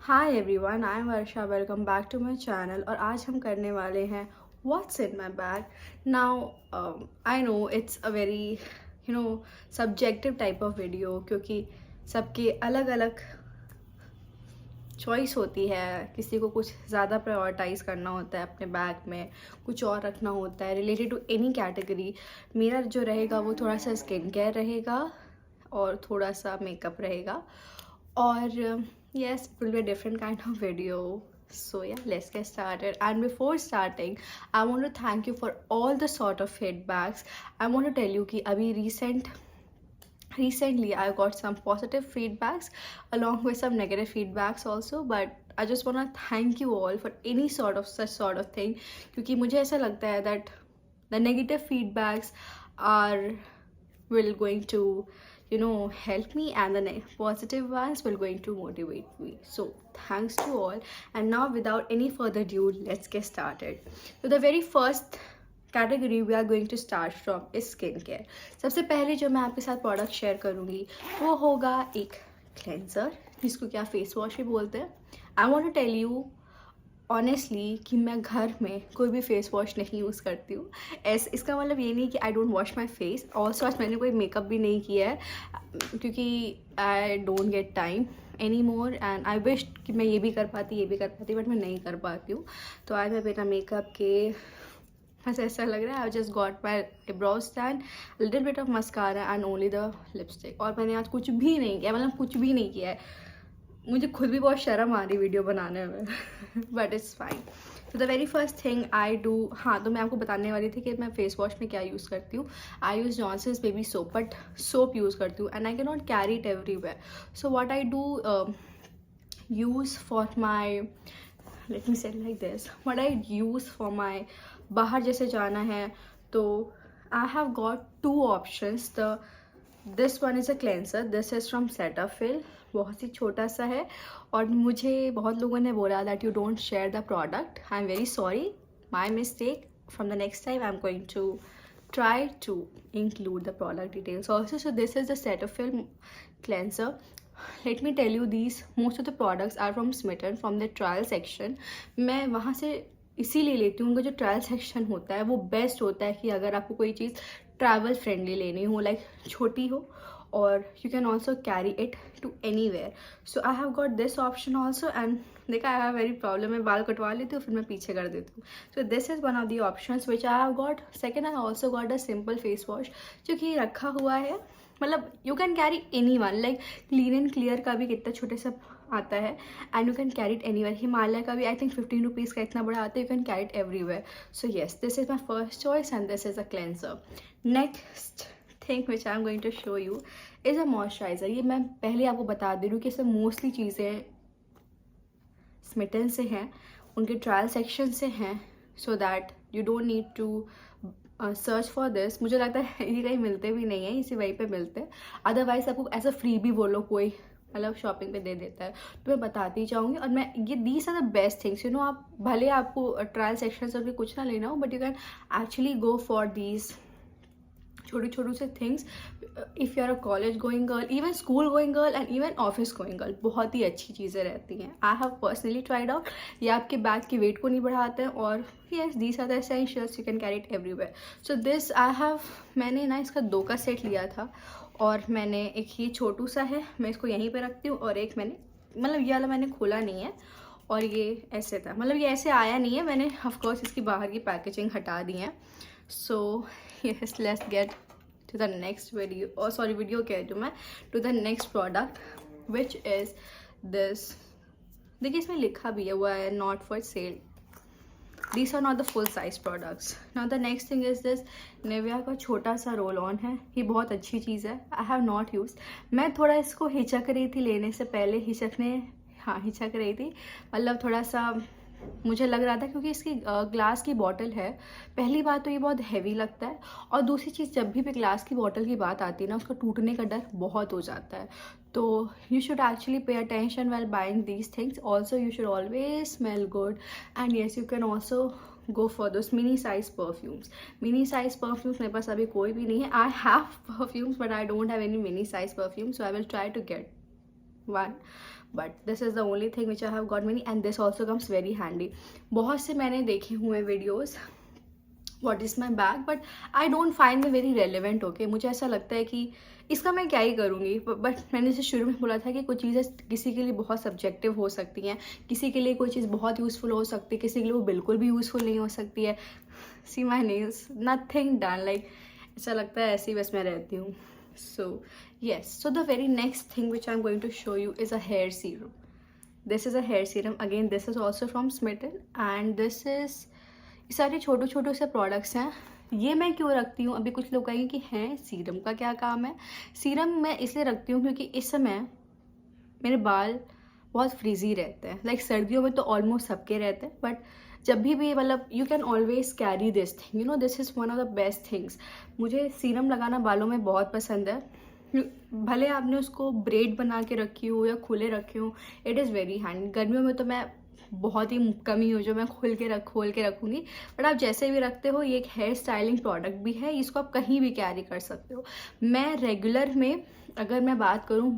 Hi everyone, I am Varsha. Welcome back to my channel. और आज हम करने वाले हैं what's in my bag. Now I know it's a very subjective type of video, क्योंकि सबके अलग अलग चॉइस होती है। किसी को कुछ ज़्यादा प्रायोरिटाइज करना होता है अपने बैग में, कुछ और रखना होता है रिलेटेड टू एनी कैटेगरी। मेरा जो रहेगा वो थोड़ा सा स्किन केयर रहेगा और थोड़ा सा मेकअप रहेगा। और yes, it will be a different kind of video. So yeah, let's get started. And before starting, I want to thank you for all the sort of feedbacks. I want to tell you कि अभी recently I got some positive feedbacks along with some negative feedbacks also, but I just want to thank you all for any sort of such sort of thing, क्योंकि मुझे ऐसा लगता है that the negative feedbacks are will going to help me, and the positive ones will going to motivate me. So thanks to all. And now without any further ado, let's get started. So the very first category we are going to start from is skin care. सबसे पहले जो मैं आपके साथ product share करूँगी वो होगा एक क्लेंजर, जिसको क्या फेस वॉश भी बोलते हैं। I want to tell you honestly कि मैं घर में कोई भी फेस वॉश नहीं यूज़ करती हूँ। इसका मतलब ये नहीं कि I don't wash my face. Also आज मैंने कोई मेकअप भी नहीं किया है, क्योंकि I don't get time any more, and I wish कि मैं ये भी कर पाती बट मैं नहीं कर पाती हूँ। तो आज मैं बिना मेकअप के बस ऐसा लग रहा है। I just got my brow stand, little bit of mascara and only the lipstick. और मैंने आज कुछ भी नहीं किया, मतलब कुछ भी नहीं किया है। मुझे खुद भी बहुत शर्म आ रही वीडियो बनाने में बट इट्स फाइन। तो the very first thing I do, हाँ तो मैं आपको बताने वाली थी कि मैं फेस वॉश में क्या यूज़ करती हूँ। I use Johnson's baby soap, but soap use करती हूँ and I can not carry it everywhere. So what I do use for my, let me say like this, what I use for my बाहर जैसे जाना है, तो I have got two options. The this one is a cleanser, this is from Cetaphil, बहुत ही छोटा सा है। और मुझे बहुत लोगों ने बोला that you don't share the product. I am very sorry, my mistake. From the next time I am going to try to include the product details also. So this is the Cetaphil cleanser. Let me tell you, these most of the products are from Smitten, from the trial section. मैं वहाँ से इसीलिए लेती हूँ, उनका जो trial section होता है वो बेस्ट होता है कि अगर आपको कोई चीज़ ट्रैवल फ्रेंडली लेनी हो, लाइक छोटी हो, और you can also carry it to anywhere. So I have got this option also. And देखा, आई हैव वेरी प्रॉब्लम, मैं बाल कटवा लेती हूँ फिर मैं पीछे कर देती हूँ। So this is one of the option which I have got. Second, I also got a simple face wash, जो कि रखा हुआ है, मतलब you can carry any one, like clean and clear का भी कितना छोटे सा आता है, and you can carry it anywhere. Himalaya का भी आई थिंक 15 रुपीज़ का इतना बड़ा आता है, you can carry it everywhere. So yes, this is my first choice and this is a cleanser. Next thing which I am going to show you is a moisturiser. ये मैं पहले आपको बता दे रही हूँ कि इसमें मोस्टली चीज़ें स्मिटन से हैं, उनके ट्रायल सेक्शन से हैं, so that you don't need to search for this. मुझे लगता है ये कहीं मिलते भी नहीं है, इसी वहीं पे मिलते हैं। अदरवाइज आपको ऐसा फ्री भी बोलो कोई, मतलब शॉपिंग पे दे देता है, तो मैं बताती जाऊँगी। और मैं ये these are the best things, आप भले आपको ट्रायल सेक्शन से भी कुछ ना लेना हो, but you can actually go for these छोटी छोटी से things if you are a college going girl, even school going girl and even office going girl, बहुत ही अच्छी चीज़ें रहती हैं। I have personally tried out. ये आपके बैग की वेट को नहीं बढ़ाते हैं, और yes, these are the essentials, you can carry it everywhere. So this I have, मैंने ना इसका 2 का सेट लिया था, और मैंने एक ये छोटू सा है, मैं इसको यहीं पर रखती हूँ, और एक मैंने, मतलब ये वाला मैंने खोला नहीं है, और ये ऐसे था, मतलब ये ऐसे आया नहीं है, मैंने ऑफकोर्स इसकी बाहर की पैकेजिंग हटा दी है। सो yes, let's get to the next video, or sorry, video कह रही हूँ मैं, to the next product which is this। देखिए इसमें लिखा भी है हुआ है not for sale, these are not the full size products। now the next thing is this Nivea का छोटा सा रोल ऑन है, ये बहुत अच्छी चीज़ है। I have not used, मैं थोड़ा इसको हिचक रही थी लेने से पहले, हिचक रही थी, मतलब थोड़ा सा मुझे लग रहा था, क्योंकि इसकी ग्लास की बॉटल है। पहली बात तो ये बहुत हैवी लगता है, और दूसरी चीज़, जब भी ग्लास की बॉटल की बात आती है ना, उसका टूटने का डर बहुत हो जाता है। तो you should actually pay attention while buying these things. Also you should always smell good, and yes you can also go for those mini size perfumes. Mini size perfumes मेरे पास अभी कोई भी नहीं है। I have perfumes but I don't have any mini size perfume, so I will try to get one. But this is the only thing which I have got many and this also comes very handy. बहुत से मैंने देखे हुए videos what is my bag, but I don't find the very relevant. Okay, मुझे ऐसा लगता है कि इसका मैं क्या ही करूँगी. बट मैंने जैसे शुरू में बोला था कि कुछ चीज़ें किसी के लिए बहुत सब्जेक्टिव हो सकती हैं, किसी के लिए कोई चीज़ बहुत यूज़फुल हो सकती है, किसी के लिए वो बिल्कुल भी यूज़फुल नहीं हो सकती है. See my nails, nothing done, like ऐसा लगता है ऐसे ही बस मैं रहती हूँ. So yes, so the very next thing which I am going to show you is a hair serum. This is a hair serum. Again this is also from Smitten and this is, ये सारे छोटे छोटे से products हैं. ये मैं क्यों रखती हूँ, अभी कुछ लोग कहेंगे कि हैं सीरम का क्या काम है. सीरम मैं इसलिए रखती हूँ क्योंकि इस समय मेरे बाल बहुत फ्रीजी रहते हैं. लाइक सर्दियों में तो ऑलमोस्ट सबके रहते हैं, बट जब भी मतलब you can always carry this thing, you know, this is one of the best things. मुझे सीरम लगाना बालों में बहुत पसंद है. भले आपने उसको ब्रेड बना के रखी हो या खुले रखे हो, इट इज़ वेरी हैंडी. गर्मियों में तो मैं बहुत ही कम ही हो जो मैं खोल के रखूँगी. बट आप जैसे भी रखते हो, ये एक हेयर स्टाइलिंग प्रोडक्ट भी है, इसको आप कहीं भी कैरी कर सकते हो. मैं रेगुलर में अगर मैं बात करूँ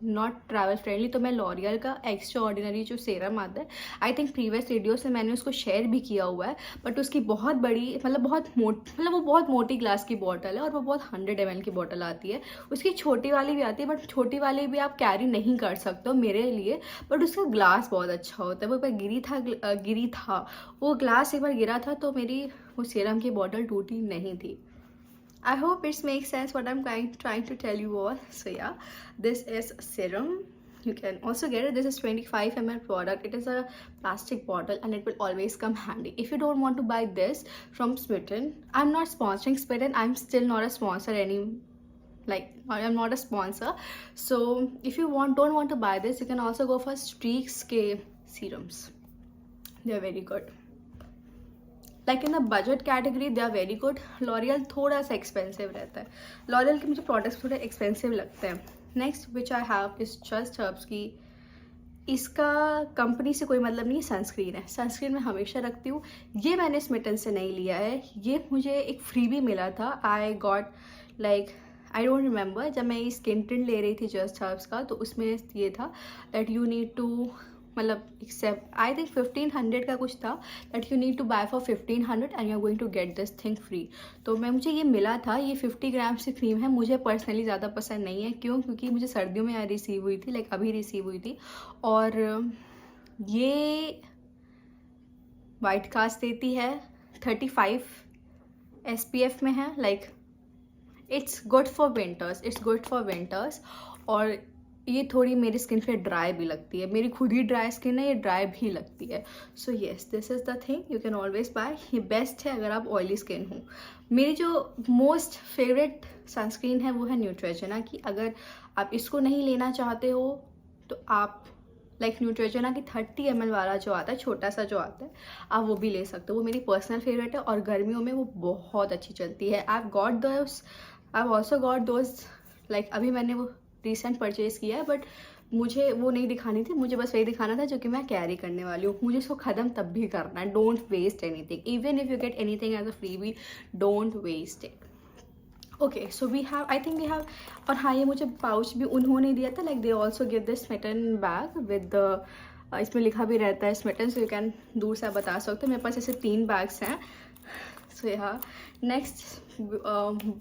नॉट ट्रैवल फ्रेंडली, तो मैं लॉरियल का एक्स्ट्रा ऑर्डिनरी जो सेरम आता है, आई थिंक प्रीवियस वीडियो से मैंने उसको शेयर भी किया हुआ है. बट उसकी बहुत बड़ी मतलब वो बहुत मोटी ग्लास की बॉटल है और वो बहुत 100 ml की बॉटल आती है. उसकी छोटी वाली भी आती है, बट छोटी वाली भी आप कैरी नहीं कर सकते हो मेरे लिए. बट उसका ग्लास बहुत अच्छा होता है. वो एक बार गिरी था वो ग्लास, एक बार गिरा था, तो मेरी वो सीरम की बॉटल टूटी नहीं थी. I hope it makes sense what I'm trying to tell you all. So yeah, this is serum. You can also get it. This is 25 ml product. It is a plastic bottle and it will always come handy. If you don't want to buy this from Smitten, I'm not sponsoring Smitten. I'm still not a sponsor like I'm not a sponsor. So if you don't want to buy this, you can also go for Streaks K serums. They're very good. Like in the budget category they are very good. L'Oreal थोड़ा सा expensive रहता है. L'Oréal के मुझे products थोड़े expensive लगते हैं. Next which I have is just Herbs की. इसका कंपनी से कोई मतलब नहीं, सनस्क्रीन है. सनस्क्रीन मैं हमेशा रखती हूँ. ये मैंने स्मिटन से नहीं लिया है, ये मुझे एक फ्री भी मिला था. I got like I don't remember, जब मैं ये स्किन टिंट ले रही थी जस्ट हर्ब्स का, तो उसमें ये था दैट यू नीड टू, मतलब एक्सेप्ट आई थिंक 1500 का कुछ था, that you need to buy for 1500 and you are going to get this thing free. तो मुझे ये मिला था. ये 50 ग्राम से क्रीम है. मुझे पर्सनली ज़्यादा पसंद नहीं है. क्यों? क्योंकि मुझे सर्दियों में रिसीव हुई थी, लाइक अभी रिसीव हुई थी. और ये वाइट कास्ट देती है, 35 SPF में है. Like it's good for winters. और ये थोड़ी मेरी स्किन पे ड्राई भी लगती है. मेरी खुद ही ड्राई स्किन है, ये ड्राई भी लगती है. So yes, this is the thing you can always buy. ये बेस्ट है अगर आप ऑयली स्किन हो. मेरी जो मोस्ट फेवरेट सनस्क्रीन है वो है न्यूट्रेजेना की. अगर आप इसको नहीं लेना चाहते हो तो आप लाइक न्यूट्रेजेना की 30 ml वाला जो आता है, छोटा सा जो आता है, आप वो भी ले सकते हो. वो मेरी पर्सनल फेवरेट है और गर्मियों में वो बहुत अच्छी चलती है. I also got those like अभी मैंने वो रिसेंट परचेज़ किया है, बट मुझे वो नहीं दिखानी थी. मुझे बस वही दिखाना था जो कि मैं कैरी करने वाली हूँ. मुझे इसको ख़त्म तब भी करना है. Don't waste anything. Even if you get anything as a freebie, don't waste it. Okay, so we have और हाँ, ये मुझे पाउच भी उन्होंने दिया था. Like they also give this smitten bag with इसमें लिखा भी रहता है स्मिटन, सो यू कैन दूर से आप बता सकते हो. मेरे पास ऐसे 3 बैग्स हैं. So yeah, next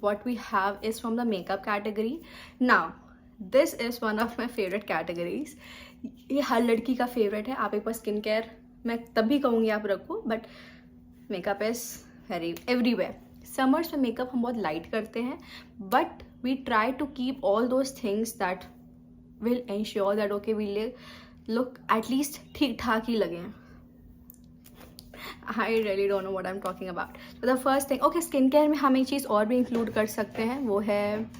what we have is from the makeup category. Now this is one of my favorite categories. ये हर लड़की का फेवरेट है. आप एक बार स्किन केयर मैं तब भी कहूँगी आप रखो, but makeup is very everywhere. Summers में मेकअप हम बहुत लाइट करते हैं, but we try to keep all those things that will ensure that okay we look at least ठीक ठाक ही लगे. I really don't know what I'm talking about. So the first thing, okay, skin care में हम एक चीज़ और भी include कर सकते हैं, वो है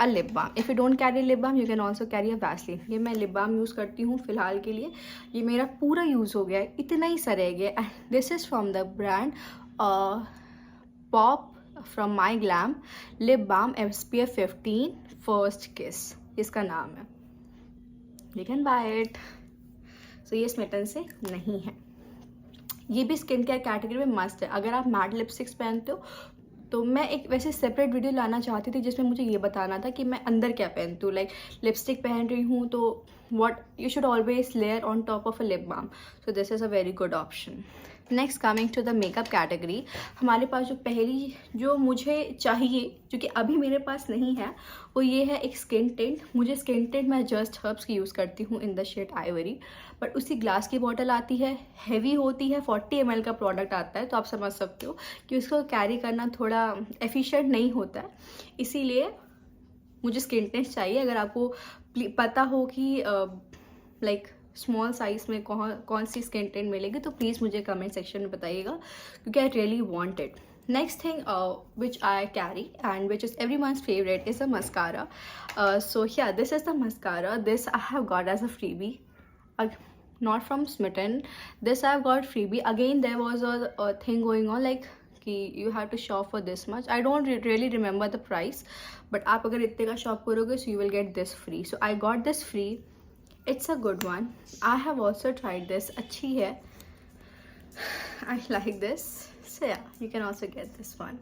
a lip balm. If you don't carry lip balm, you can also carry a Vaseline. ये मैं लिप बाम यूज़ करती हूँ फ़िलहाल के लिए. ये मेरा पूरा यूज़ हो गया है, इतना ही सा रह गया. And this is from the brand Pop from my glam lip balm SPF 15 first kiss, इसका नाम है. You can buy it. So ये स्मिटन से नहीं है. ये भी स्किन केयर कैटेगरी में मस्त है. अगर आप मैट लिपस्टिक्स पहनते हो तो मैं एक वैसे सेपरेट वीडियो लाना चाहती थी जिसमें मुझे ये बताना था कि मैं अंदर क्या पहनती हूँ. लाइक लिपस्टिक पहन रही हूँ तो what you should always layer on top of a lip balm. So this is a very good option. Next coming to the makeup category, हमारे पास जो पहली जो मुझे चाहिए जो कि अभी मेरे पास नहीं है वो ये है एक स्किन टिंट. मुझे स्किन टिंट मैं जस्ट हर्ब्स की यूज़ करती हूँ in the shade ivory, but उसी ग्लास की बॉटल आती है, हैवी होती है, 40 ml का प्रोडक्ट आता है, तो आप समझ सकते हो कि उसको कैरी करना थोड़ा एफिशिएंट नहीं होता है. इसीलिए मुझे स्किन टिंट चाहिए. अगर आपको पता हो कि लाइक स्मॉल साइज में कौन सी स्किन टिंट मिलेगी तो प्लीज़ मुझे कमेंट सेक्शन में बताइएगा, क्योंकि I really want it. Next thing which I carry and which is everyone's favourite is a mascara. So yeah, this is the mascara. This I have got as a freebie, not from Smitten. This I have got freebie. Again there was a thing going on like कि you have to shop for this much. I don't really remember the price, but आप अगर इतने का shop करोगे so you will get this free. So I got this free. It's a good one. I have also tried this. अच्छी है. I like this. So yeah, you can also get this one.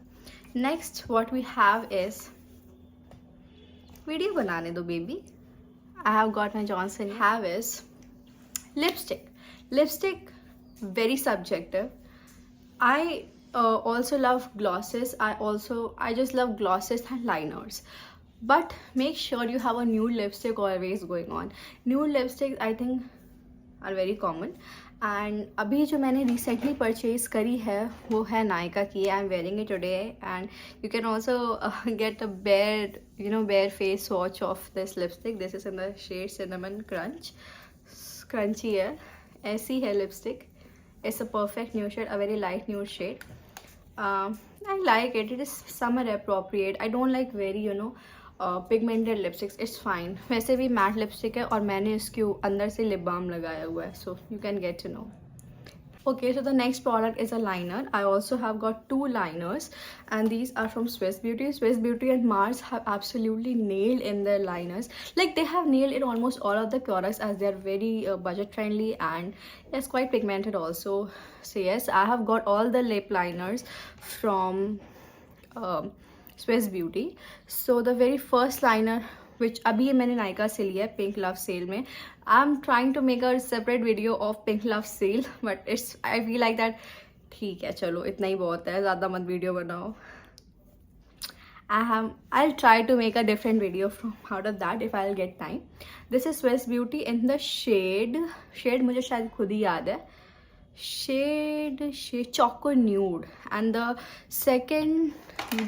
Next, what we have is video बनाने दो baby. I have got my Johnson. Have is lipstick. Lipstick very subjective. I also love glosses. I just love glosses and liners. But make sure you have a nude lipstick always going on. Nude lipsticks I think are very common. And अभी जो मैंने recently purchase करी है वो है नायका की. I am wearing it today and you can also get a bare face swatch of this lipstick. This is in the shade Cinnamon Crunch. Crunchy है, ऐसी है lipstick. It's a perfect nude shade, a very light nude shade. I like it. It is summer appropriate. I don't like very pigmented lipsticks. It's fine. वैसे भी matte lipstick है और मैंने इसके अंदर से लिप बाम लगाया हुआ है, so you can get to know. Okay, so the next product is a liner. I also have got 2 liners and these are from Swiss Beauty. Swiss Beauty and Mars have absolutely nailed in their liners. Like they have nailed in almost all of the products as they are very budget friendly and it's quite pigmented also. So yes, I have got all the lip liners from Swiss Beauty. So the very first liner which अभी मैंने नायका से लिया है pink love sale में. I am trying to make a separate video of pink love sale but it's I feel like that ठीक है चलो इतना ही बहुत है, ज़्यादा मत वीडियो बनाओ. I'll try to make a different video from out of that if I'll get time. This is Swiss Beauty in the shade मुझे शायद खुद ही याद है. Shade choco nude and the second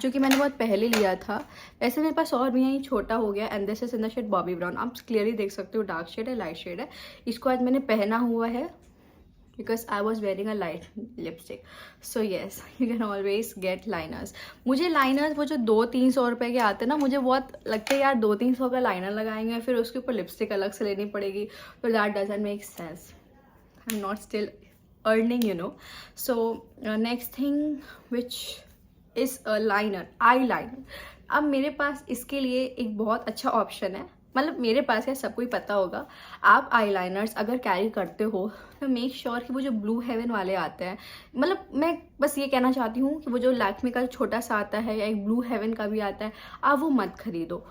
जो कि मैंने बहुत पहले लिया था. वैसे मेरे पास और भी यही छोटा हो गया. And this is in the shade Bobbi Brown. आप क्लियरली देख सकते हो डार्क शेड है, लाइट शेड है. इसको आज मैंने पहना हुआ है because I was wearing a light lipstick. So yes, you can always get liners. मुझे लाइनर्स वो जो 200-300 रुपये के आते हैं ना, मुझे बहुत लगता है यार 200-300 का लाइनर लगाएंगे फिर उसके ऊपर लिपस्टिक अलग से लेनी पड़ेगी, तो that doesn't make sense. I am not still earning, so next thing which is a liner, eyeliner. अब मेरे पास इसके लिए एक बहुत अच्छा ऑप्शन है. मतलब मेरे पास है, सबको ही पता होगा. आप आईलाइनर्स अगर कैरी करते हो तो मेक श्योर कि वो जो ब्लू हेवन वाले आते हैं, मतलब मैं बस ये कहना चाहती हूँ कि वो जो लैक्मे का छोटा सा आता है या एक ब्लू हेवन का भी आता है, आप वो मत खरीदो.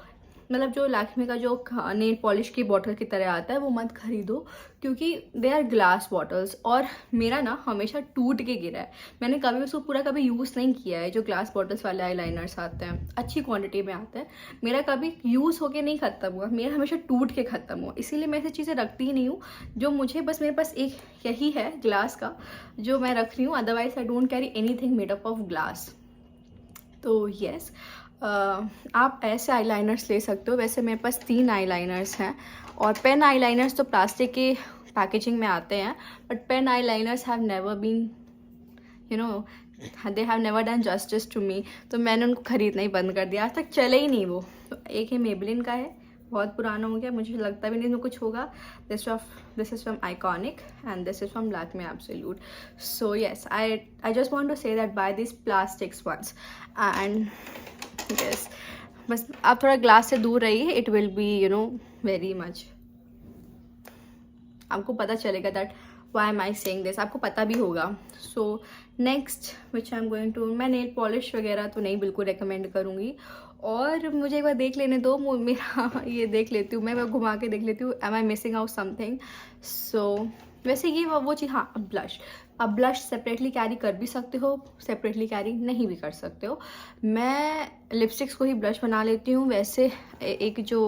मतलब जो लैक्मे का जो नेल पॉलिश की बॉटल की तरह आता है वो मत खरीदो, क्योंकि दे आर ग्लास बॉटल्स. और मेरा ना हमेशा टूट के गिरा है. मैंने कभी उसको पूरा कभी यूज़ नहीं किया है. जो ग्लास बॉटल्स वाले आईलाइनर्स आते हैं अच्छी क्वांटिटी में आते हैं, मेरा कभी यूज़ होके नहीं ख़त्म हुआ. मेरा हमेशा टूट के ख़त्म हुआ. इसीलिए मैं ऐसी चीज़ें रखती ही नहीं हूँ. जो मुझे बस मेरे पास एक यही है ग्लास का जो मैं रख रही हूँ. Otherwise I don't carry anything made up of glass. तो येस, आप ऐसे आईलाइनर्स ले सकते हो. वैसे मेरे पास 3 आईलाइनर्स हैं. और पेन आईलाइनर्स तो प्लास्टिक के पैकेजिंग में आते हैं, but pen eyeliners have never been they have never done justice to me. तो मैंने उनको खरीदना ही बंद कर दिया. आज तक चले ही नहीं वो. तो एक है मेबलिन का है, बहुत पुराना हो गया, मुझे लगता भी नहीं इसमें कुछ होगा. This is from Iconic and this is from Lakme Absolute. So yes, I just want to say that buy this plastics ones. And yes, बस आप थोड़ा ग्लास से दूर रहिए. It will be very much, आपको पता चलेगा that why am I saying this, आपको पता भी होगा. So next which I am going to, मैं नेल पॉलिश वगैरह तो नहीं बिल्कुल रिकमेंड करूँगी. और मुझे एक बार देख लेने दो, मेरा ये देख लेती हूँ, मैं घुमा के देख लेती हूँ, am I missing out something. So वैसे ये वो चीज़, हाँ ब्लश, अब ब्लश सेपरेटली कैरी कर भी सकते हो, सेपरेटली कैरी नहीं भी कर सकते हो। मैं लिपस्टिक्स को ही ब्लश बना लेती हूँ। वैसे एक जो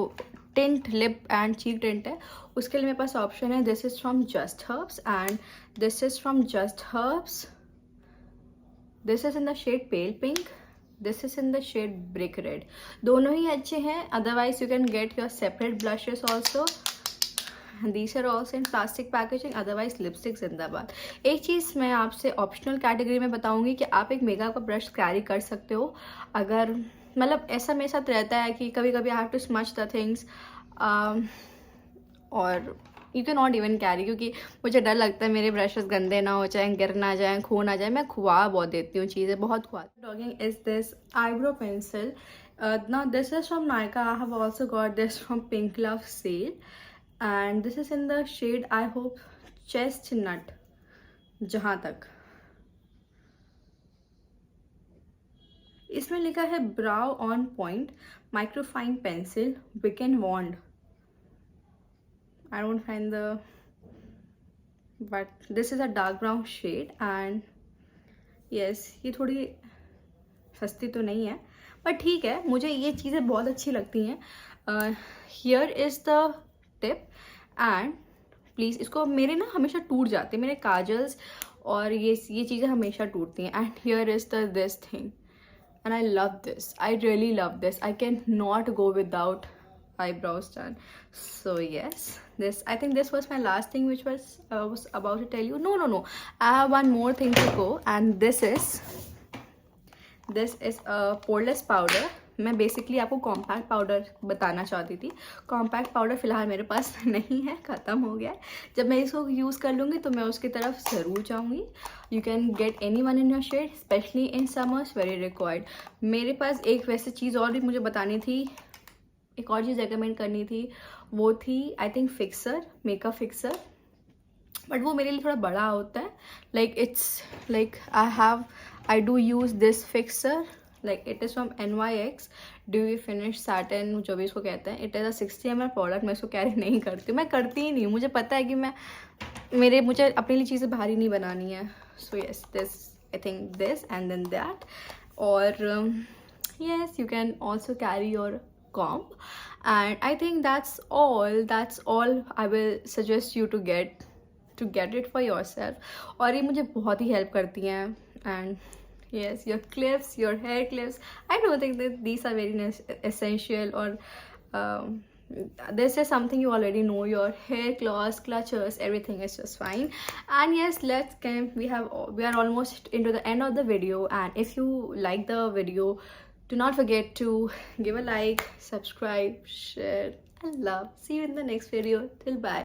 tint, lip and cheek tint है, उसके लिए मेरे पास ऑप्शन है, this is from Just Herbs and this is from Just Herbs. This is in the shade pale pink, this is in the shade brick red. दोनों ही अच्छे हैं, otherwise you can get your separate blushes also. These are also in plastic packaging, otherwise lipsticks जिंदाबाद। एक चीज़ मैं आपसे optional category में बताऊंगी कि आप एक मेकअप का ब्रश कैरी कर सकते हो। अगर मतलब ऐसा मेरे साथ रहता है कि कभी कभी I have to smudge the things, और you can not even carry, क्योंकि मुझे डर लगता है मेरे ब्रशेस गंदे ना हो जाएं, गिर ना जाएं, खो ना जाए। मैं खुआ बहुत देती हूँ चीज़ें, बहुत खुआ। डॉगिंग is this eyebrow pencil, now this is from Nykaa. I have also got this from Pink Love sale and this is in the shade, I hope, chestnut। जहाँ तक इसमें लिखा है brow on point microfine pencil wick and wand. I don't find the, but this is a dark brown shade and yes, ये थोड़ी सस्ती तो नहीं है बट ठीक है, मुझे ये चीज़ें बहुत अच्छी लगती हैं। Here is the tip and please, इसको मेरे ना हमेशा टूट जाते हैं मेरे काजल्स, और ये चीज़ें हमेशा टूटती हैं। And here is the this thing and I love this, I really love this, I can not go without eyebrows done. So yes, this, I think this was my last thing which was about to tell you. No, I have one more thing to go and this is a poreless powder। मैं basically आपको compact powder बताना चाहती थी। Compact powder फ़िलहाल मेरे पास नहीं है, ख़त्म हो गया है। जब मैं इसको यूज़ कर लूँगी तो मैं उसकी तरफ ज़रूर जाऊँगी। You can get any one in your shade, specially in summers, very required. मेरे पास एक वैसे चीज़ और भी मुझे बतानी थी, एक और चीज़ रिकमेंड करनी थी, वो थी I think fixer, makeup fixer, but वो मेरे लिए थोड़ा बड़ा होता है। Like it's like I do use this fixer, like it is from NYX dewy finish satin, जो भी इसको कहते हैं। It is a 60 ml product. मैं इसको कैरी नहीं करती हूँ, मैं करती ही नहीं हूँ। मुझे पता है कि मुझे अपने लिए चीज़ें भारी नहीं बनानी है। So yes, this I think this and then that. और yes, you can also carry your comb and I think that's all I will suggest you to get it for yourself। और ये मुझे बहुत ही हेल्प करती हैं। and yes, your clips, your hair clips, I don't think that these are very essential, or this is something you already know, your hair claws, clutches, everything is just fine। and yes, we are almost into the end of the video, and if you like the video, do not forget to give a like, subscribe, share and love. See you in the next video. Till bye.